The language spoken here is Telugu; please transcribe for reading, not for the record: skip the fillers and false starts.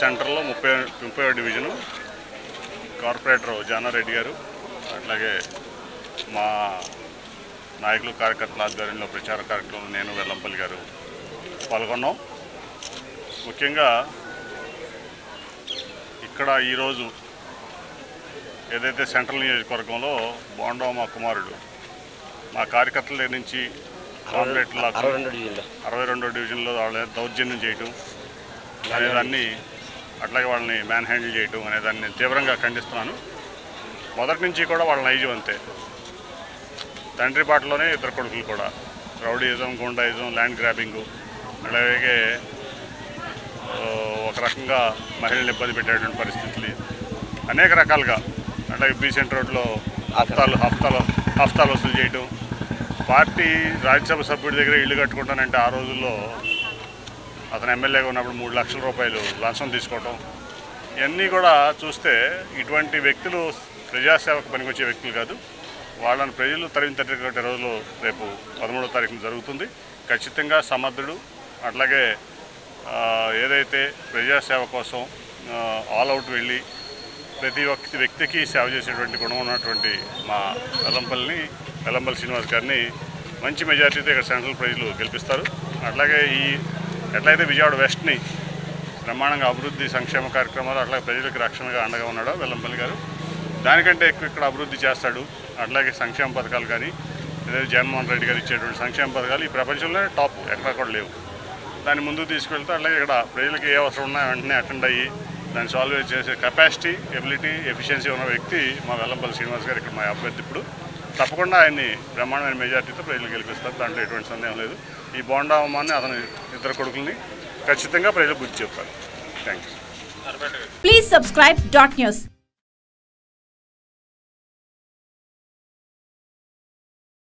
సెంటర్లో 30వ డివిజను కార్పొరేటర్ జానారెడ్డి గారు అట్లాగే మా నాయకులు కార్యకర్తల ఆధ్వర్యంలో ప్రచార కార్యక్రమంలో నేను వెల్లంపల్లి గారు పాల్గొన్నాం. ముఖ్యంగా ఇక్కడ ఈరోజు ఏదైతే సెంట్రల్ నియోజకవర్గంలో బోండా మా కుమారుడు మా కార్యకర్తల దగ్గర నుంచి కాంప్లెట్ల 62వ డివిజన్లో వాళ్ళ దౌర్జన్యం చేయటం అనేదాన్ని అట్లాగే వాళ్ళని మ్యాన్ హ్యాండిల్ చేయటం అనేదాన్ని నేను తీవ్రంగా ఖండిస్తున్నాను. మొదటి నుంచి కూడా వాళ్ళ నైజం అంతే. తండ్రి బాటలోనే ఇద్దరు కొడుకులు కూడా రౌడీయిజం, గుండాయిజం, ల్యాండ్ గ్రాబింగు, అలాగే ఒక రకంగా మహిళలను ఇబ్బంది పెట్టేటువంటి పరిస్థితులు అనేక రకాలుగా, అట్లాగే బీసెంట్ రోడ్లో హఫ్తాలు వసూలు చేయటం, పార్టీ రాజ్యసభ సభ్యుడి దగ్గర ఇల్లు కట్టుకుంటానంటే ఆ రోజుల్లో అతను ఎమ్మెల్యేగా ఉన్నప్పుడు 3 లక్షల రూపాయలు లంచం తీసుకోవటం, ఇవన్నీ కూడా చూస్తే ఇటువంటి వ్యక్తులు ప్రజాసేవకు పనికొచ్చే వ్యక్తులు కాదు. వాళ్ళని ప్రజలు తరిమితట్టే రోజులు రేపు 13వ తారీఖున జరుగుతుంది. ఖచ్చితంగా సమర్థుడు, అట్లాగే ఏదైతే ప్రజాసేవ కోసం ఆల్ అవుట్ వెళ్ళి ప్రతి వ్యక్తికి సేవ చేసేటువంటి గుణం ఉన్నటువంటి మా వెల్లంపల్లి శ్రీనివాస్ గారిని మంచి మెజార్టీతో ఇక్కడ సెంట్రల్ ప్రజలు గెలిపిస్తారు. అట్లాగే ఎట్లయితే విజయవాడ వెస్ట్ని బ్రహ్మాండంగా అభివృద్ధి సంక్షేమ కార్యక్రమాలు అట్లాగే ప్రజలకు రక్షణగా అండగా ఉన్నాడో వెల్లంపల్లి గారు, దానికంటే ఎక్కువ ఇక్కడ అభివృద్ధి చేస్తాడు. అట్లాగే సంక్షేమ పథకాలు కానీ ఏదైతే జగన్మోహన్ రెడ్డి గారు ఇచ్చేటువంటి సంక్షేమ పథకాలు ఈ ప్రపంచంలోనే టాప్, ఎక్కడ కూడా లేవు. దాన్ని ముందుకు తీసుకెళ్తే అట్లాగే ఇక్కడ ప్రజలకు ఏ అవసరం ఉన్నాయో వెంటనే అటెండ్ అయ్యి దాన్ని సాల్వ్ చేసే కెపాసిటీ, ఎబిలిటీ, ఎఫిషియన్సీ ఉన్న వ్యక్తి మా వెల్లంపల్లి శ్రీనివాస్ గారు ఇక్కడ మా అభ్యర్థి. ఇప్పుడు తప్పకుండా ఆయన్ని బ్రహ్మాండమైన మెజార్టీతో ప్రజలు గెలిపిస్తారు, దాంట్లో ఎటువంటి సందేహం లేదు. ఈ బోండా అమ్మాన్ని అతని ఇద్దరు కొడుకుల్ని ఖచ్చితంగా ప్రజలు బుద్ధి చెప్తారు. Thank you. Please subscribe .news.